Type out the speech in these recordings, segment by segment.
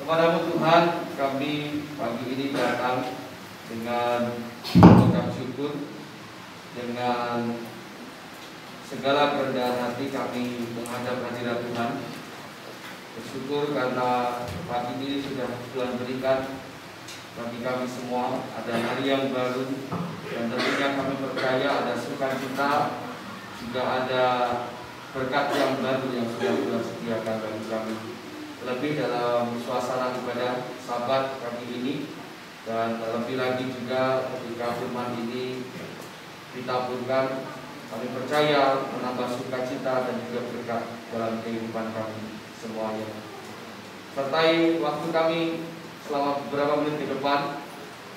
Kepadamu Tuhan, kami pagi ini datang dengan mengucap syukur, dengan segala kerendahan hati kami menghadap hadirat Tuhan. Bersyukur karena pagi ini sudah Tuhan berikan bagi kami semua ada hari yang baru, dan tentunya kami percaya ada sukacita, juga ada berkat yang baru yang sudah Tuhan sediakan bagi kami. Lebih dalam suasana ibadah Sabat kami ini, dan lebih lagi juga ketika firman ini ditaburkan, kami percaya menambah sukacita dan juga berkat dalam kehidupan kami semuanya. Sertai waktu kami selama beberapa menit ke depan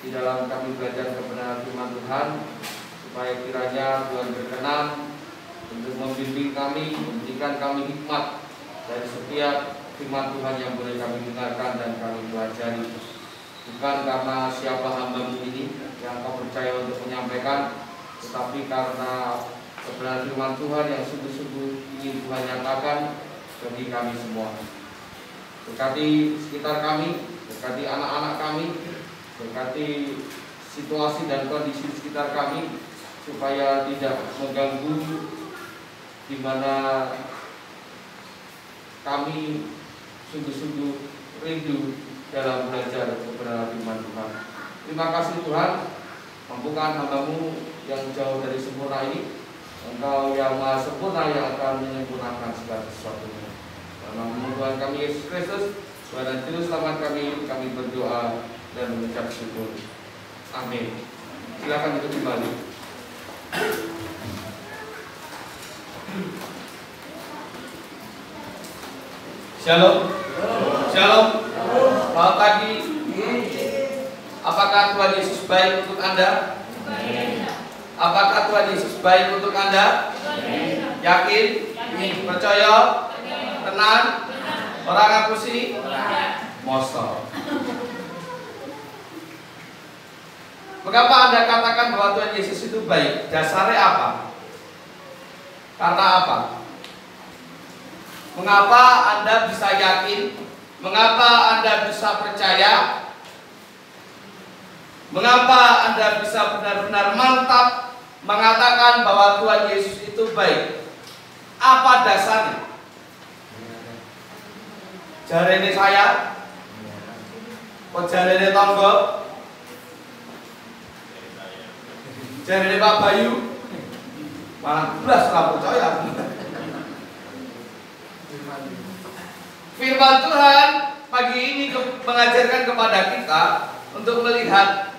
di dalam kami belajar kebenaran firman Tuhan, supaya kiranya Tuhan berkenan untuk membimbing kami, memberikan kami hikmat dari setiap firman Tuhan yang boleh kami dengarkan dan kami pelajari. Bukan karena siapa hamba-Mu ini yang Kau percaya untuk menyampaikan, tetapi karena kebenaran firman Tuhan yang sungguh-sungguh ingin Tuhan nyatakan bagi kami semua. Berkati sekitar kami, berkati anak-anak kami, berkati situasi dan kondisi sekitar kami, supaya tidak mengganggu di mana kami sungguh-sungguh rindu dalam belajar kebenaran firman Tuhan. Terima kasih Tuhan, mampukan hamba-Mu yang jauh dari sempurna ini. Engkau yang maha sempurna yang akan menyempurnakan segala sesuatunya. Dalam nama Tuhan kami Yesus Kristus, Tuhan dan Juru Selamat kami berdoa dan mengucap syukur. Amin. Silakan duduk kembali. Shalom. Shalom. Selamat pagi. Apakah Tuhan Yesus baik untuk Anda? Apakah Tuhan Yesus baik untuk Anda? Yakin? Percaya? Tenang? Orang ngapusi? Mosok. Mengapa Anda katakan bahwa Tuhan Yesus itu baik? Dasarnya apa? Karena apa? Mengapa Anda bisa yakin? Mengapa Anda bisa percaya? Mengapa Anda bisa benar-benar mantap mengatakan bahwa Tuhan Yesus itu baik? Apa dasarnya? Jarene saya? Kok jarene tonggo? Jarene Pak Bayu? Malah belas nggak percaya. Firman Tuhan pagi ini mengajarkan kepada kita untuk melihat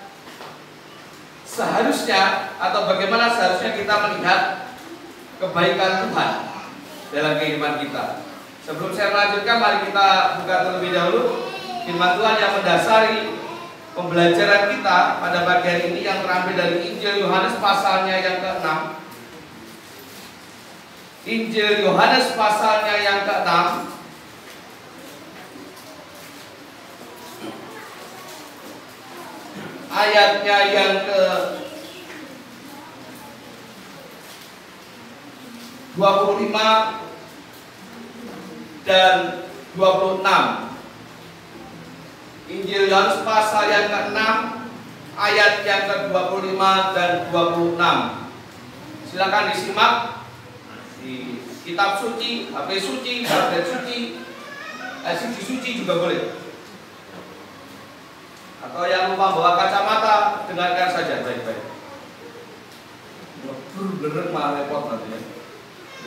seharusnya atau bagaimana seharusnya kita melihat kebaikan Tuhan dalam kehidupan kita. Sebelum saya melanjutkan, mari kita buka terlebih dahulu firman Tuhan yang mendasari pembelajaran kita pada pagi hari ini, yang terambil dari Injil Yohanes pasalnya yang ke-6. Injil Yohanes pasalnya yang ke-6, ayatnya yang ke-25 dan 26. Injil Yohanes pasal yang ke-6, ayat yang ke-25 dan 26. Silakan disimak di kitab suci, HP suci, tablet suci, CD suci juga boleh. Atau yang lupa bawa kacamata, dengarkan saja baik-baik. Bener malah repot nanti ya.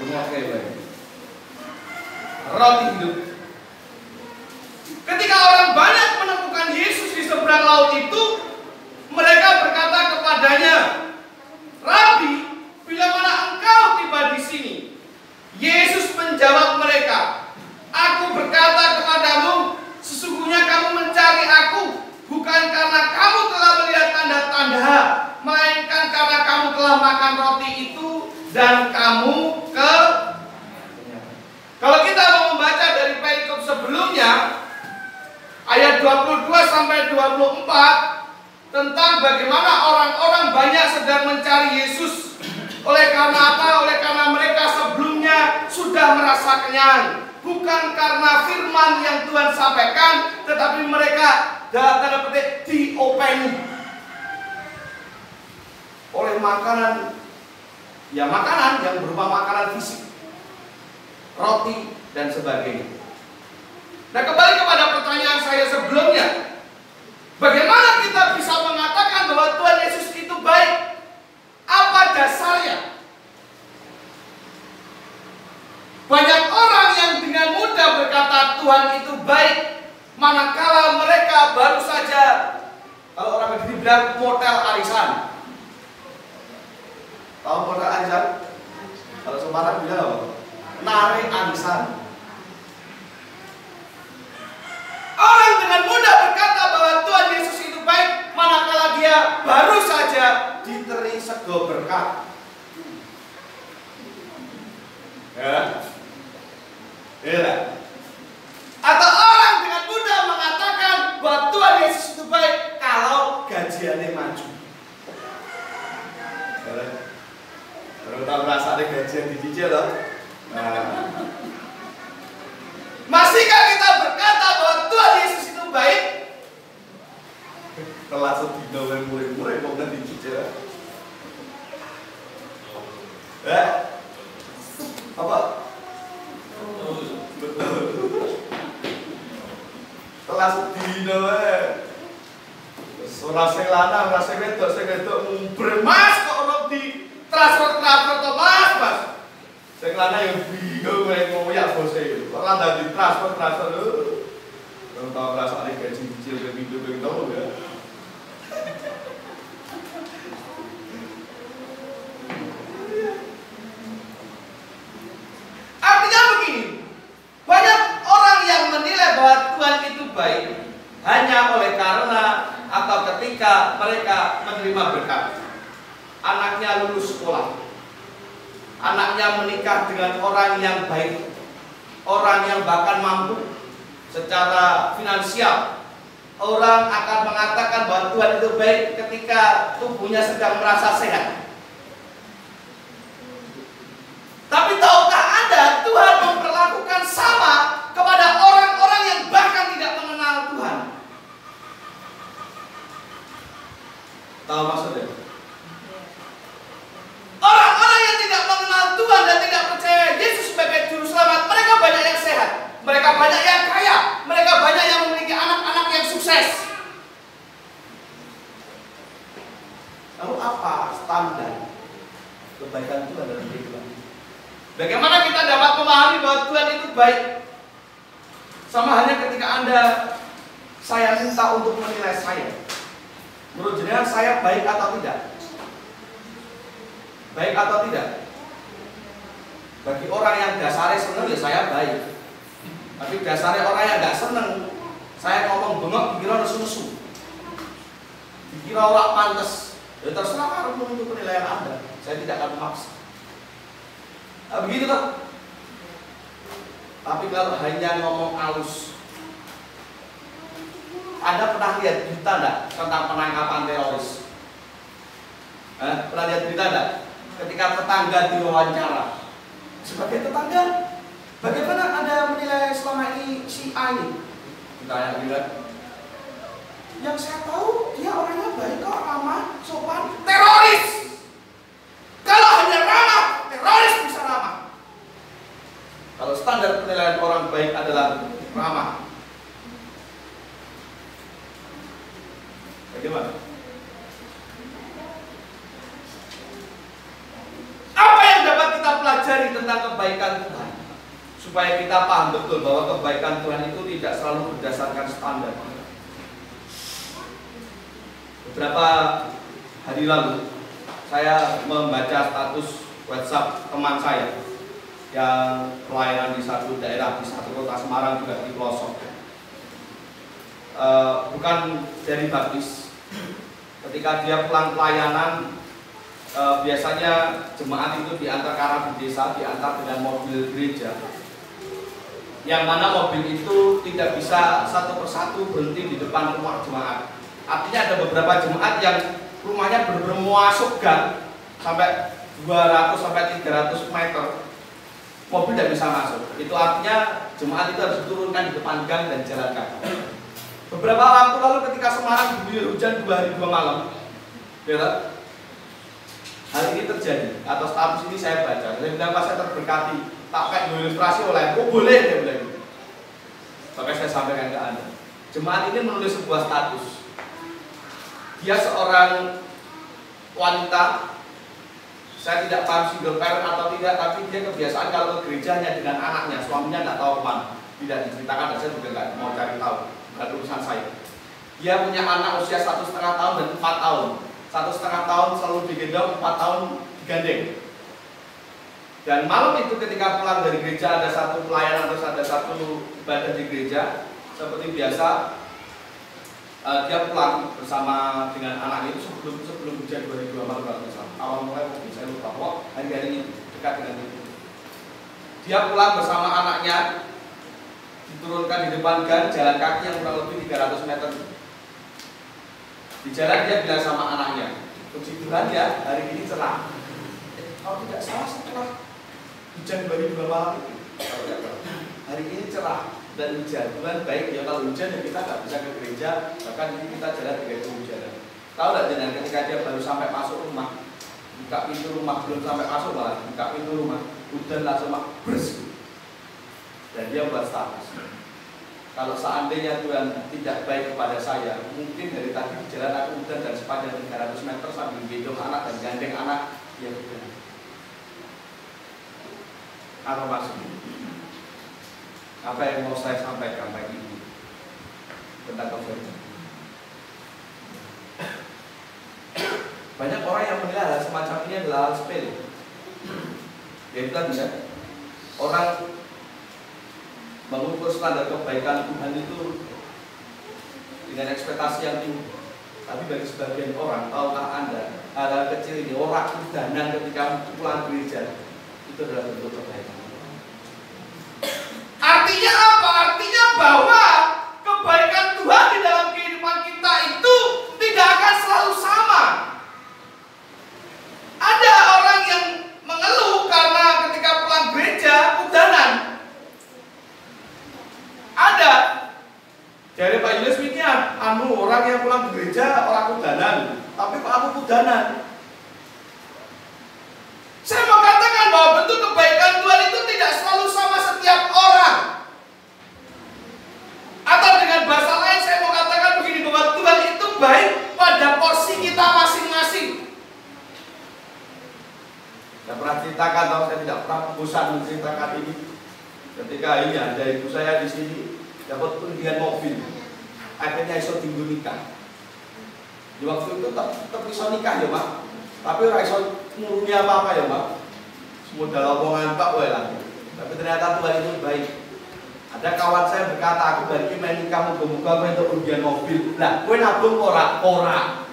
Oke baik. Roti hidup. Ketika orang banyak menemukan Yesus di seberang laut itu, mereka berkata kepadanya, "Rabi, bila mana engkau tiba di sini?" Yesus menjawab mereka, "Aku berkata kepadamu, sesungguhnya kamu mencari aku bukan karena kamu telah melihat tanda-tanda, melainkan karena kamu telah makan roti itu dan kamu Kalau kita mau membaca dari perikop sebelumnya, ayat 22 sampai 24, tentang bagaimana orang-orang banyak sedang mencari Yesus. Oleh karena apa? Oleh karena mereka sebelumnya sudah merasa kenyang. bukan karena firman yang Tuhan sampaikan, tetapi mereka dalam tanda petik diopeni oleh makanan, ya makanan yang berupa makanan fisik, roti dan sebagainya. Nah, kembali kepada pertanyaan saya sebelumnya, bagaimana kita bisa mengatakan bahwa Tuhan Yesus itu baik? Apa dasarnya? Banyak orang yang dengan mudah berkata Tuhan itu baik, manakala mereka baru saja, kalau orang Kediri bilang motel arisan. Tahu motel arisan? Kalau Semarang bilang apa? Narik arisan. Orang dengan mudah berkata bahwa Tuhan Yesus itu baik, manakala dia baru saja diteri sego berkat. Ya. Ya. Atau orang dengan mudah mengatakan bahwa Tuhan Yesus itu baik kalau gajiannya maju. Baru tahu rasanya gajian dicicil loh. Nah. Masihkah kita berkata bahwa Tuhan Yesus itu baik? Kelas sedina mulai kok nggak dicicil. Apa? Kelas dino ora sing lanang, ora sing wedok ngumpre Mas kok ono di transfer to Mas. Sing lanang yo bingung ngoyak bose. Kok lan dadi transfer. Kalau tahu rasane gaji kecil ke pintu tahu ya. Artinya begini, banyak orang yang menilai bahwa Tuhan itu baik hanya oleh karena atau ketika mereka menerima berkat. Anaknya lulus sekolah, anaknya menikah dengan orang yang baik, orang yang bahkan mampu secara finansial. Orang akan mengatakan bahwa Tuhan itu baik ketika tubuhnya sedang merasa sehat. Tapi tahukah Anda, Tuhan memperlakukan sama kepada orang-orang yang bahkan tidak mengenal Tuhan. Tahu maksudnya? Orang-orang yang tidak mengenal Tuhan dan tidak percaya Yesus sebagai juru selamat, mereka banyak yang sehat, mereka banyak yang kaya, mereka banyak yang memiliki anak-anak yang sukses. Lalu apa standar kebaikan Tuhan dalam kehidupan? Bagaimana kita dapat memahami bahwa Tuhan itu baik? Sama halnya ketika saya minta untuk menilai saya. Menurut jenengan saya baik atau tidak? Baik atau tidak? Bagi orang yang dasarnya seneng ya saya baik. Tapi dasarnya orang yang gak seneng, saya ngomong bengok dikira nesu-nesu, dikira orang pantes. Ya terserah kalau untuk penilaian Anda, saya tidak akan memaksa. Nah, begitu kan? Tapi kalau hanya ngomong halus, Anda pernah lihat berita enggak tentang penangkapan teroris? Pernah lihat berita enggak? Ketika tetangga diwawancara, sebagai tetangga, bagaimana Anda menilai selama ini si A ini? Ditanya bilang, yang saya tahu dia orangnya baik kok, ramah, sopan. Teroris! Kalau hanya ramah, teroris bisa ramah. Kalau standar penilaian orang baik adalah ramah, bagaimana? Apa yang dapat kita pelajari tentang kebaikan Tuhan? Supaya kita paham betul bahwa kebaikan Tuhan itu tidak selalu berdasarkan standar. Beberapa hari lalu saya membaca status WhatsApp teman saya yang pelayanan di satu daerah, di satu kota Semarang juga di pelosok. Bukan dari baptis. Ketika dia pulang pelayanan, biasanya jemaat itu diantar ke arah di desa, diantar dengan mobil gereja. Yang mana mobil itu tidak bisa satu persatu berhenti di depan rumah jemaat. Artinya ada beberapa jemaat yang rumahnya benar-benar masuk gang sampai 200 sampai 300 meter. mobil tidak bisa masuk. Itu artinya jemaat itu harus diturunkan di depan gang dan jalan kaki. Beberapa waktu lalu ketika Semarang diguyur hujan 2 hari 2 malam, ya, hal ini terjadi. Atau status ini saya baca. Saya bilang pas saya terberkati, tak kayak ilustrasi oleh, oh boleh dia bilang gitu. Maka saya sampaikan ke Anda. Jemaat ini menulis sebuah status. Dia seorang wanita. Saya tidak paham single parent atau tidak, tapi dia kebiasaan kalau ke gereja hanya dengan anaknya, suaminya tidak tahu kemana. Tidak diceritakan, dan saya juga nggak mau cari tahu, bukan urusan saya. Dia punya anak usia 1,5 tahun dan 4 tahun. 1,5 tahun selalu digendong, 4 tahun digandeng. Dan malam itu ketika pulang dari gereja ada satu pelayan atau ada satu ibadah di gereja, seperti biasa dia pulang bersama dengan anak itu sebelum hujan 2 hari 2 malam kalau misalnya. Awal mulai mungkin saya lupa bahwa hari-hari itu dekat dengan itu. Dia pulang bersama anaknya, diturunkan di depan gang, jalan kaki yang kurang lebih 300 meter. Di jalan dia bilang sama anaknya, puji Tuhan ya hari ini cerah. Kalau tidak salah setelah hujan 2 hari 2 malam itu, hari ini cerah dan hujan. Tuhan baik ya, kalau hujan ya kita nggak bisa ke gereja, bahkan ini kita jalan dengan kehujanan. Tahu nggak jangan ketika dia baru sampai masuk rumah, buka pintu rumah, belum sampai masuk malah buka pintu rumah, hujan langsung bersih. Dan dia buat status. Kalau seandainya Tuhan tidak baik kepada saya, mungkin dari tadi di jalan aku hujan dan sepanjang 300 meter sambil gendong anak dan gandeng anak, ya hujan. Apa maksudnya? Apa yang mau saya sampaikan pagi ini tentang kebaikan? Banyak orang yang menilai hal semacam ini adalah hal sepele. Dia bilang ya, orang mengukur standar kebaikan Tuhan itu dengan ekspektasi yang tinggi. Tapi bagi sebagian orang, tahukah Anda, hal-hal kecil ini, orang kudanan ketika pulang gereja, itu adalah bentuk kebaikan. Artinya apa? Artinya bahwa kebaikan Tuhan di dalam kehidupan kita itu tidak akan selalu sama. Ada orang yang mengeluh karena ketika pulang gereja kudanan. Ada. Dari Pak Yulius mikirnya, orang yang pulang ke gereja orang kudanan, tapi kok aku kudanan? Saya mau katakan bahwa bentuk kebaikan Tuhan itu tidak selalu sama setiap orang. Atau dengan bahasa lain saya mau katakan begini, bahwa Tuhan itu baik pada porsi kita masing-masing. Saya pernah ceritakan, atau saya tidak pernah bosan menceritakan ini. Ketika ini ada ibu saya di sini dapat undian mobil, akhirnya iso tinggal nikah. Di waktu itu tetap iso nikah ya Pak, tapi ora iso nguruni apa-apa ya Pak. Semodal omongan Pak wae lah. Tapi ternyata Tuhan itu baik. Ada kawan saya berkata, aku balik main nikah muga-muga kowe entuk undian mobil. Lah, kowe nabung ora.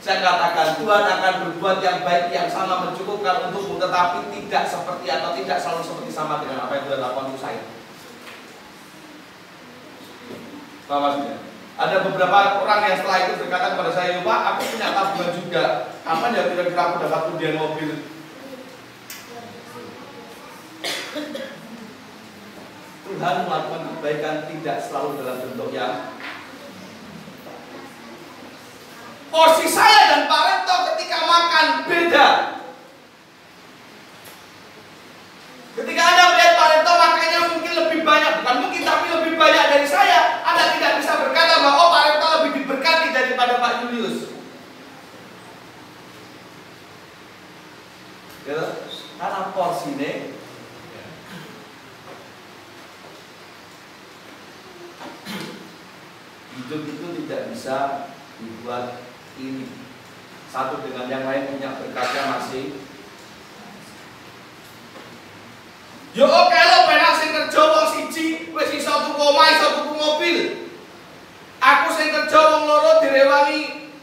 Saya katakan Tuhan akan berbuat yang baik yang sama mencukupkan untukmu, tetapi tidak seperti atau tidak selalu seperti sama dengan apa yang Tuhan lakukan untuk saya. Maksudnya, ada beberapa orang yang setelah itu berkata kepada saya, Pak, aku punya tabungan juga. Kapan ya kira-kira aku dapat undian mobil? Tuhan melakukan kebaikan tidak selalu dalam bentuk yang porsi saya dan Pak Reto ketika makan beda. Ketika Anda melihat Pak Reto makannya mungkin lebih banyak, bukan mungkin tapi lebih banyak dari saya, Anda tidak bisa berkata bahwa Pak Reto lebih diberkati daripada Pak Julius. Ya, karena porsinya hidup itu tidak bisa dibuat ini satu dengan yang lain punya berkatnya masing. Yo oke lo penak sing kerja wong siji wis iso tuku omah, iso tuku mobil. Aku sing kerja wong loro direwangi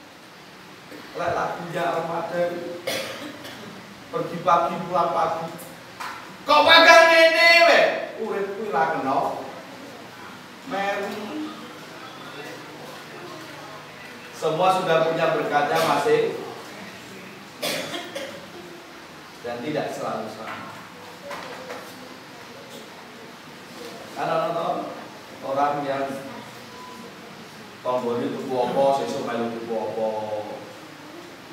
lek lagi ya Ramadan pergi pagi pulang pagi. Kok pagar ngene we? Urip kuwi ra kena. Meri semua sudah punya berkatnya masing. dan tidak selalu sama. Karena orang yang konggone tuku apa, sesuk melu tuku apa,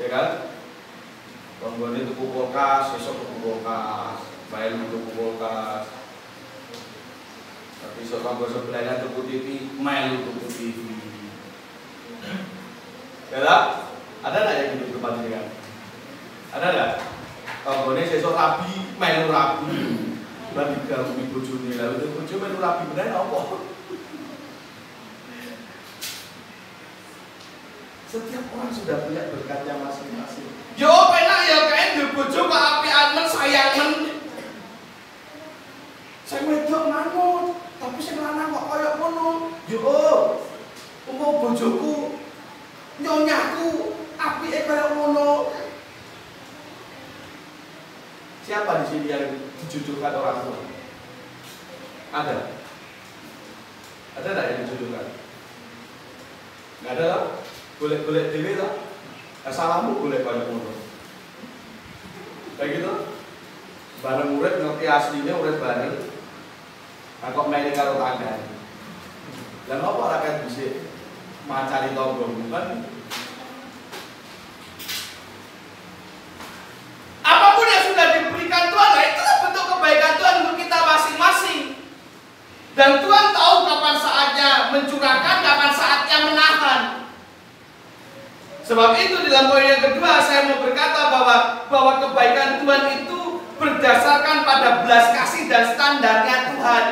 ya kan? Konggone tuku kulkas, sesuk tuku kulkas, melu tuku kulkas. Tapi sok kanggo sebelahnya tuku TV, melu tuku TV. Ya, ada nggak yang hidup depan ini kan? Ada nggak? Konggone sesuk rabi, melu rabi. Bagi gabung bojone lalu itu bojo melu rabi bener apa? Setiap orang sudah punya berkatnya masing-masing. Yo penak ya kae ndek bojo kok apian men sayangen. Sing wedok manut, tapi sing lanang kok koyo ngono. Yo, umpo bojoku nyonyaku apike koyo ngono. Siapa di sini yang dijujurkan orang tua? Ada? Ada tak yang dijujurkan? Nggak ada lah? Boleh dewe lah? Salahmu boleh banyak murid. Kayak gitu? Bareng murid ngerti aslinya murid bareng. Nah kok main karo tangga? Dan apa rakyat bisa macari tonggong kan? Apapun yang sudah diberikan Tuhan, nah itulah bentuk kebaikan Tuhan untuk kita masing-masing. Dan Tuhan tahu kapan saatnya mencurahkan, kapan saatnya menahan. Sebab itu di dalam poin yang kedua saya mau berkata bahwa kebaikan Tuhan itu berdasarkan pada belas kasih dan standarnya Tuhan,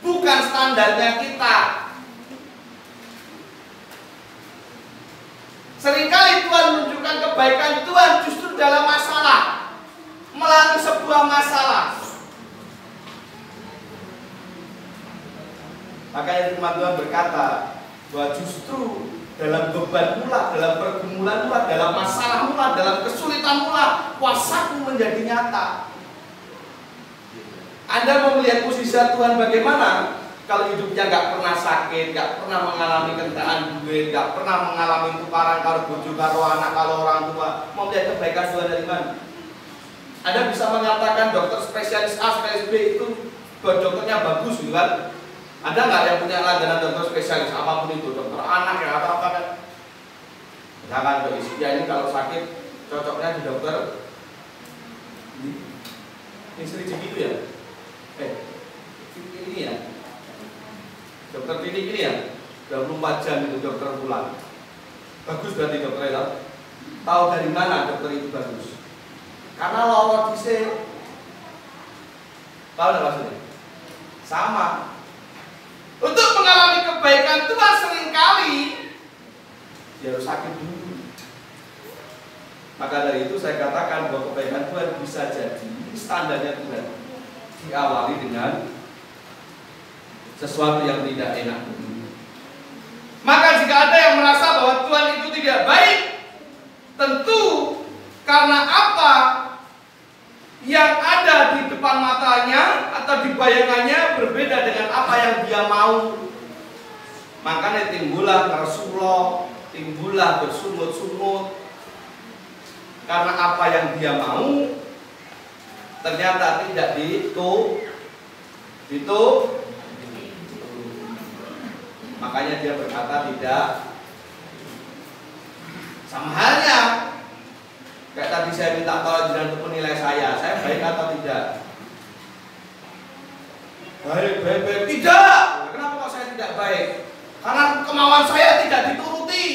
bukan standarnya kita. Seringkali Tuhan menunjukkan kebaikan Tuhan justru dalam masalah, melalui sebuah masalah. Makanya firman Tuhan berkata bahwa justru dalam beban mula, dalam pergumulan mula, dalam masalah mula, dalam kesulitan mula, kuasaku menjadi nyata. Anda mau melihat mukjizat Tuhan bagaimana? Kalau hidupnya nggak pernah sakit, nggak pernah mengalami kendaraan duit, nggak pernah mengalami tukaran kalau bojo karo anak, kalau orang tua, mau melihat kebaikan Tuhan dari mana? Anda bisa mengatakan dokter spesialis A, spesialis B itu dokternya bagus, gitu kan? Ada nggak yang punya langganan dokter spesialis apapun itu, dokter anak ya atau apa kan? Misalkan ya ini kalau sakit cocoknya di dokter ini sering gitu ya? Ini ya? Dokter klinik ini ya, 24 jam itu dokter pulang. Bagus berarti dokter itu. Tahu dari mana dokter itu bagus? Karena lorot dhisik. Tahu enggak maksudnya? Sama. Untuk mengalami kebaikan Tuhan seringkali dia harus sakit dulu. Maka dari itu saya katakan bahwa kebaikan Tuhan bisa jadi standarnya Tuhan diawali dengan sesuatu yang tidak enak. Maka jika ada yang merasa bahwa Tuhan itu tidak baik, tentu karena apa yang ada di depan matanya atau di bayangannya berbeda dengan apa yang dia mau. Makanya timbullah ngersuloh, timbullah bersungut-sungut. Karena apa yang dia mau ternyata tidak makanya dia berkata tidak. Sama halnya kayak tadi saya minta tolong jangan untuk menilai saya baik atau tidak. Baik, tidak. Kenapa kok saya tidak baik? Karena kemauan saya tidak dituruti.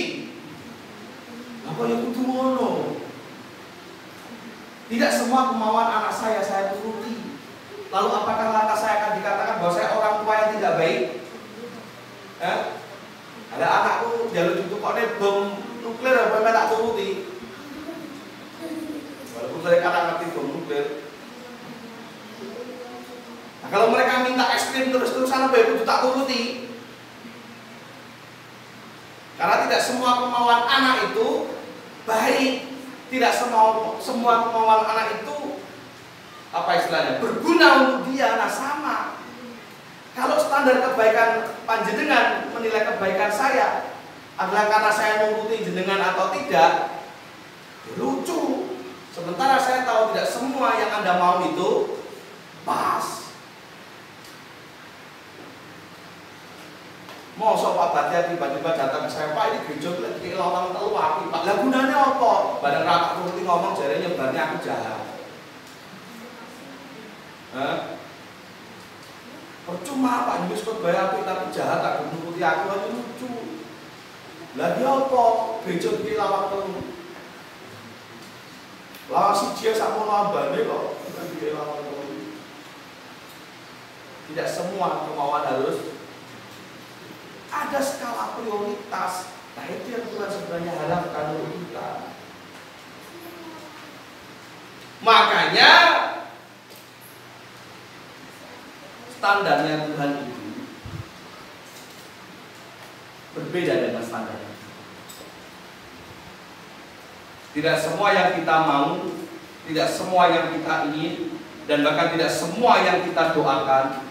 Apa yang kudu ngono? Tidak semua kemauan anak saya turuti. Lalu apakah lantas saya akan dikatakan bahwa saya orang tua yang tidak baik? Ada anakku jalur ditukokne bom nuklir apa tak turuti. Walaupun mereka tak ngerti bom nuklir. Nah, kalau mereka minta es krim terus-terusan apa itu tak turuti. Karena tidak semua kemauan anak itu baik. Tidak semua kemauan anak itu apa istilahnya berguna untuk dia. Nah sama. Kalau standar kebaikan panjenengan menilai kebaikan saya adalah karena saya nuruti jenengan atau tidak, lucu. Sementara saya tahu tidak semua yang Anda mau itu pas. Mosok Pak Batia tiba-tiba datang ke saya, Pak, ini gereja lagi lawang telu api, Pak. Lah gunanya apa? Bareng rapat rutin ngomong jare nyebarnya aku jahat. Percuma Pak Yunus kok bayar api tapi jahat tak menuruti aku aja lucu. Lah dia apa? Gereja iki lawang telu. Lawang siji sakmono ambane kok iki lawang telu. Tidak semua kemauan harus ada skala prioritas. Nah itu yang Tuhan sebenarnya harapkan untuk kita. Makanya standarnya Tuhan itu berbeda dengan standarnya. Tidak semua yang kita mau, tidak semua yang kita ingin, dan bahkan tidak semua yang kita doakan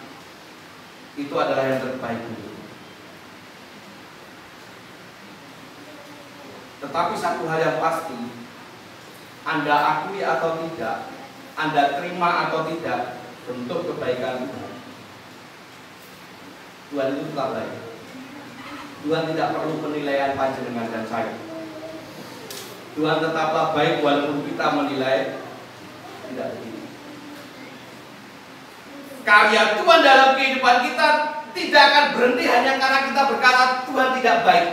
itu adalah yang terbaik untuk kita. Tetapi satu hal yang pasti, Anda akui atau tidak, Anda terima atau tidak, bentuk kebaikan Tuhan. Tuhan itu tetap baik. Tuhan tidak perlu penilaian panjenengan dan saya. Tuhan tetaplah baik walaupun kita menilai tidak begitu. Karya Tuhan dalam kehidupan kita tidak akan berhenti hanya karena kita berkata Tuhan tidak baik.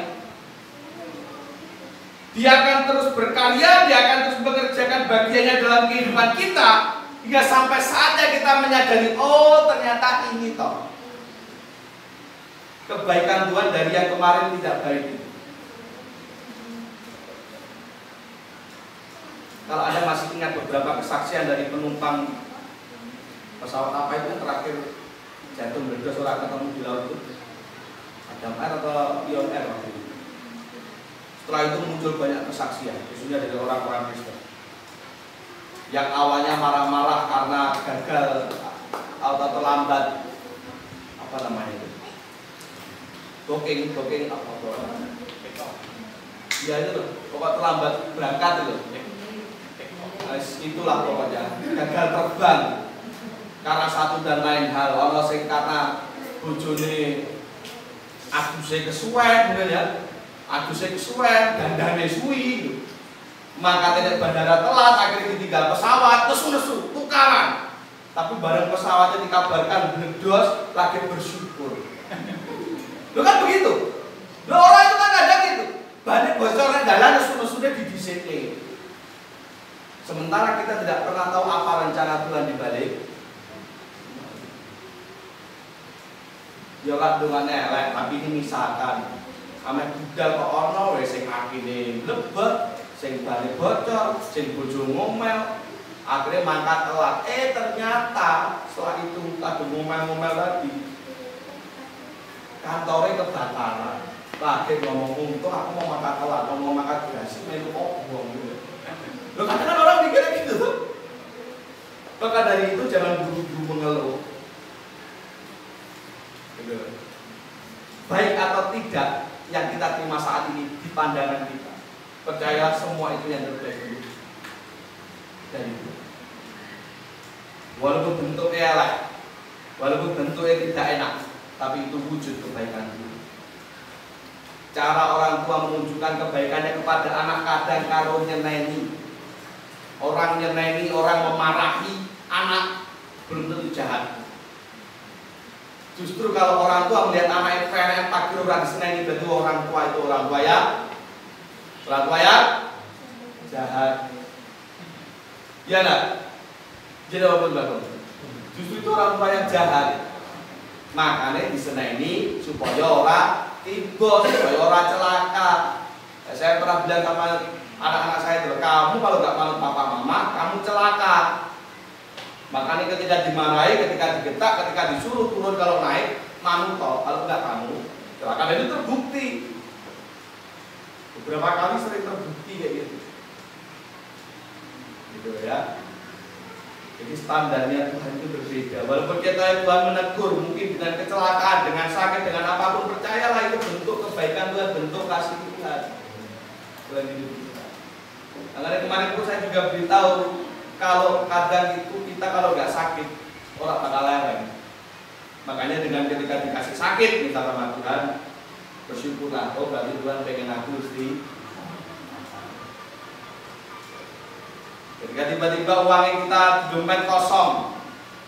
Dia akan terus berkarya, dia akan terus mengerjakan bagiannya dalam kehidupan kita hingga sampai saatnya kita menyadari, oh ternyata ini toh kebaikan Tuhan dari yang kemarin tidak baik itu. Kalau Anda masih ingat beberapa kesaksian dari penumpang pesawat apa itu yang terakhir jatuh meledos orang ketemu di laut itu, Adam Air atau Lion Air waktu itu. Setelah itu muncul banyak kesaksian, khususnya dari orang-orang Kristen yang awalnya marah-marah karena gagal atau terlambat apa namanya itu, booking apa ya itu loh, pokoknya terlambat berangkat itu, itulah pokoknya gagal terbang karena satu dan lain hal. Ono sing karena bojone aguse kesuwen mungkin ya. Agusnya kesuwen, dandane suwi, maka tidak bandara telat, akhirnya ditinggal pesawat, terus nesu, tukaran. Tapi bareng pesawatnya dikabarkan meledos, lagi bersyukur. Lo kan begitu. Lo orang itu kan ada gitu. Banyak bocoran jalan nesu-nesunya didisiplin. Sementara kita tidak pernah tahu apa rencana Tuhan di balik. Ya kan dungannya elek, tapi ini misalkan ame budal kok ono wis sing akine lebet, sing bali bocor, sing bojo ngomel, akhirnya mangkat telat. Ternyata setelah itu kadung ngomel-ngomel lagi, kantornya kebakaran. Lagi ngomong untung aku mau mangkat telat, mau mangkat gaji, melu obong gitu. Loh kadang orang mikirnya gitu tuh. Maka dari itu jangan buru-buru mengeluh. Gitu. Baik atau tidak yang kita terima saat ini di pandangan kita, percayalah semua itu yang terbaik dari Tuhan. Walaupun bentuknya elek, walaupun bentuknya tidak enak, tapi itu wujud kebaikan Tuhan. Cara orang tua menunjukkan kebaikannya kepada anak kadang karo nyeneni. Orang nyeneni, orang memarahi anak belum tentu jahat. Justru kalau orang tua melihat anak yang takdir orang seneni, berarti orang tua itu orang tua ya jahat. Ya enggak? Jadi apa bagus? Justru itu orang tua yang jahat. Makanya diseneni supaya orang tiba, supaya orang celaka. Saya pernah bilang sama anak-anak saya itu, kamu kalau nggak manut papa mama, kamu celaka. Makanya ketika dimarahi, ketika digetak, ketika disuruh turun kalau naik, manut toh. Kalau enggak kamu celaka. Dan itu terbukti. Beberapa kali sering terbukti kayak gitu. Gitu ya. Jadi standarnya Tuhan itu berbeda. Walaupun kita Tuhan menegur, mungkin dengan kecelakaan, dengan sakit, dengan apapun, percayalah itu bentuk kebaikan Tuhan, bentuk kasih Tuhan. Tuhan hidup kita. Makanya kemarin pun saya juga beritahu kalau kadang itu kita kalau nggak sakit orang bakal lereng. Makanya dengan ketika dikasih sakit minta sama Tuhan, bersyukurlah, oh berarti Tuhan pengen aku mesti. Ketika tiba-tiba uang yang kita di dompet kosong,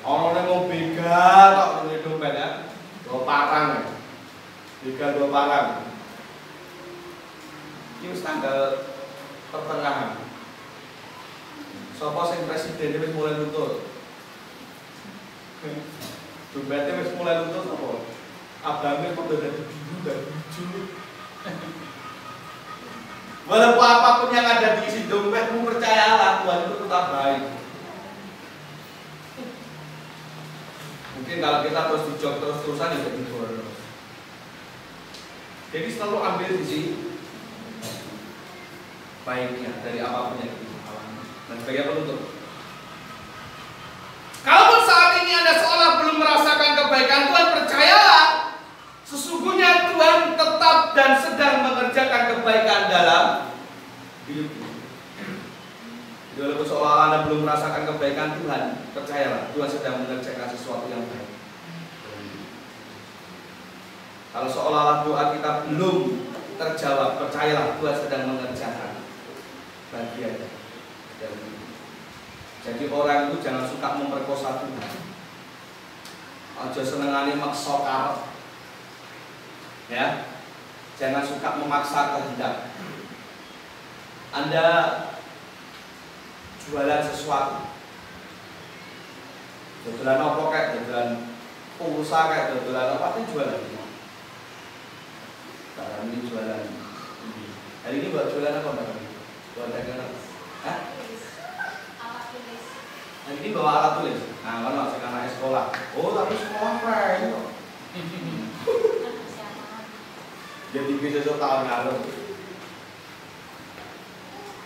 orang mau begal kok di dompet ya, 2 parang ya, begal 2 parang. Ini tanggal pertengahan. Sopo sing presiden wis mulai luntur. Dompetnya wis mulai luntur sopo? Abangnya kok udah dari biru dari hijau. Walaupun apapun yang ada di isi dompetmu, percayalah Tuhan itu tetap baik. Mungkin kalau kita terus dijok terus-terusan ya jadi boros. Jadi selalu ambil sisi baiknya dari apapun yang kita alami. Dan sebagai penutup, kalaupun saat ini Anda seolah belum merasakan kebaikan Tuhan, percayalah sesungguhnya Tuhan tetap dan sedang mengerjakan kebaikan dalam hidupmu. Jadi walaupun seolah Anda belum merasakan kebaikan Tuhan, percayalah Tuhan sedang mengerjakan sesuatu yang baik. Kalau seolah-olah doa kita belum terjawab, percayalah Tuhan sedang mengerjakan bagian dari itu. Jadi orang itu jangan suka memperkosa Tuhan. Aja senengane maksa karep. Ya. Jangan suka memaksa kehendak. Anda jualan sesuatu. Jualan apa kayak jualan pulsa kayak jualan apa itu jualan. Sekarang ini jualan. Hari ini buat jualan apa Mbak? Buat dagangan. Hah? Alat tulis. Hari ini bawa alat tulis. Nah, kan masih anak sekolah. Oh, tapi sekolah keren. Jadi bisa setahun lalu.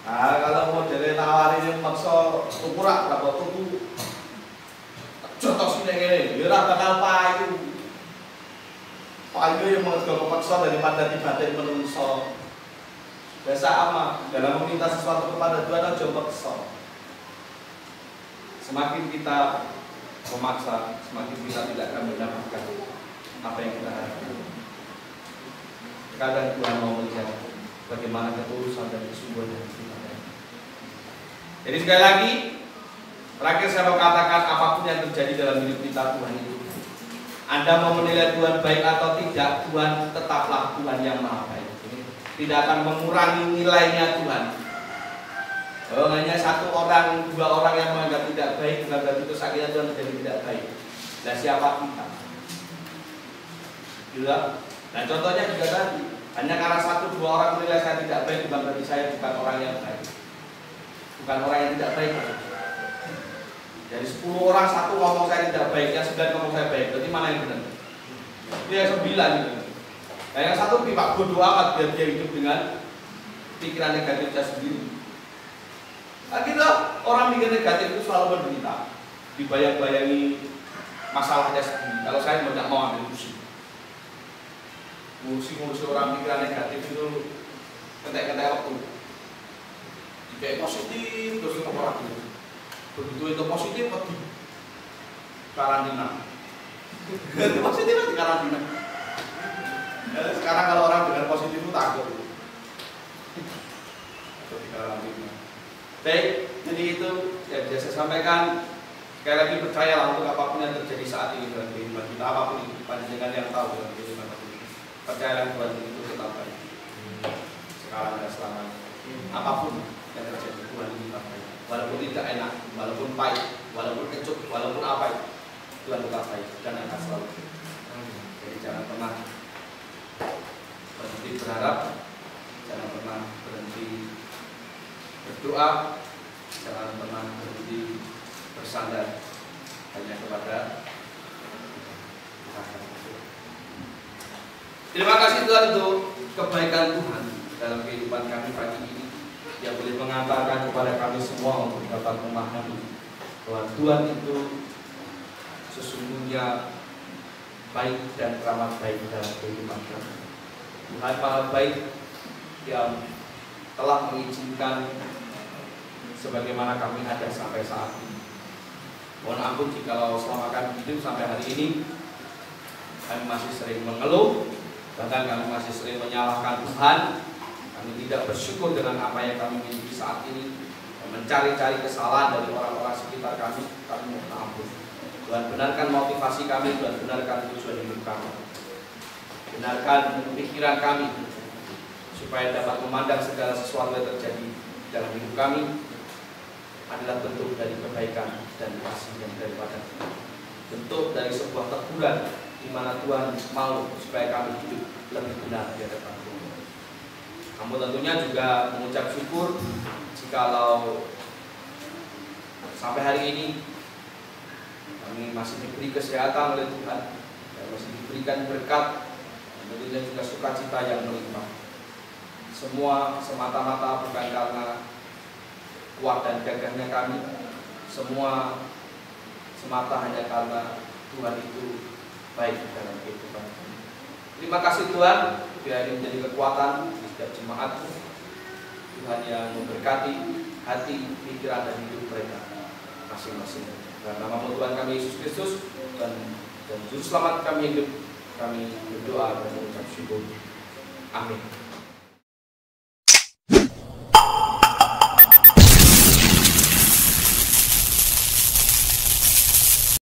Nah, kalau modelnya tawarin yang maksa ukuran berapa tuku jotos ini gini, ya bakal payu yang mengerjakan paksa daripada dibatin menungso. Biasa ama dalam meminta sesuatu kepada Tuhan aja paksa. Semakin kita memaksa, semakin kita tidak akan mendapatkan apa yang kita harapkan. Kadang Tuhan mau melihat bagaimana ketulusan dan kesungguhan yang kita. Jadi sekali lagi, terakhir saya mau katakan apapun yang terjadi dalam hidup kita Tuhan itu. Anda mau menilai Tuhan baik atau tidak, Tuhan tetaplah Tuhan yang maha baik. Tidak akan mengurangi nilainya Tuhan. Oh, hanya 1 orang, 2 orang yang menganggap tidak baik, bukan berarti itu sakitnya Tuhan menjadi tidak baik. Dan siapa kita? Juga. Dan contohnya juga tadi, hanya karena 1-2 orang menilai saya tidak baik, bukan berarti saya bukan orang yang baik. Bukan orang yang tidak baik. Dari 10 orang 1 ngomong saya tidak baik, yang 9 ngomong saya baik. Berarti mana yang benar? Itu yang 9 gitu. Nah, yang 1 pihak bodoh amat biar dia hidup dengan pikiran negatifnya sendiri. Nah, gitu, orang mikir negatif itu selalu menderita, dibayang-bayangi masalahnya sendiri. Kalau saya tidak mau ambil pusing. Ngurusi orang pikiran negatif itu ketek-ketek waktu. Kayak positif terus itu orang gitu. Begitu itu positif pergi karantina. Itu positif di karantina. Sekarang kalau orang dengar positif itu takut. Di karantina. Baik, jadi itu yang bisa saya sampaikan. Sekali lagi percayalah untuk apapun yang terjadi saat ini dalam kehidupan kita, apapun itu, panjenengan yang tahu dalam kehidupan kita. Percayalah Tuhan itu tetap baik. Sekarang dan selamanya. Apapun yang terjadi Tuhan itu tetap baik. Walaupun tidak enak, walaupun pahit, walaupun kecut, walaupun apa itu, Tuhan tetap baik dan akan selalu. Jadi jangan pernah berhenti berharap, jangan pernah berhenti berdoa, jangan pernah berhenti bersandar hanya kepada Tuhan. Terima kasih Tuhan untuk kebaikan Tuhan dalam kehidupan kami pagi ini, yang boleh mengantarkan kepada kami semua untuk dapat memahami bahwa Tuhan itu sesungguhnya baik dan teramat baik dalam kehidupan kami. Tuhan maha baik yang telah mengizinkan sebagaimana kami ada sampai saat ini. Mohon ampun jikalau selama kami hidup sampai hari ini kami masih sering mengeluh, bahkan kami masih sering menyalahkan Tuhan. Kami tidak bersyukur dengan apa yang kami miliki saat ini, mencari-cari kesalahan dari orang-orang sekitar kami. Kami mohon ampun. Tuhan, benarkan motivasi kami, Tuhan benarkan tujuan hidup kami, benarkan pikiran kami, supaya dapat memandang segala sesuatu yang terjadi dalam hidup kami adalah bentuk dari kebaikan dan kasih yang daripada Tuhan. Bentuk dari sebuah teguran di mana Tuhan mau supaya kami hidup lebih benar di hadapan Tuhan. Kamu tentunya juga mengucap syukur jikalau sampai hari ini kami masih diberi kesehatan oleh Tuhan, dan masih diberikan berkat, dan tentunya juga sukacita yang melimpah. Semua semata-mata bukan karena kuat dan gagahnya kami, semua semata hanya karena Tuhan itu baik dalam kehidupan kami. Terima kasih Tuhan, biar ini menjadi kekuatan di setiap jemaat. Tuhan yang memberkati hati, pikiran, dan hidup mereka masing-masing. Dalam nama Tuhan kami Yesus Kristus dan Juru Selamat kami hidup, kami berdoa dan mengucap syukur. Amin.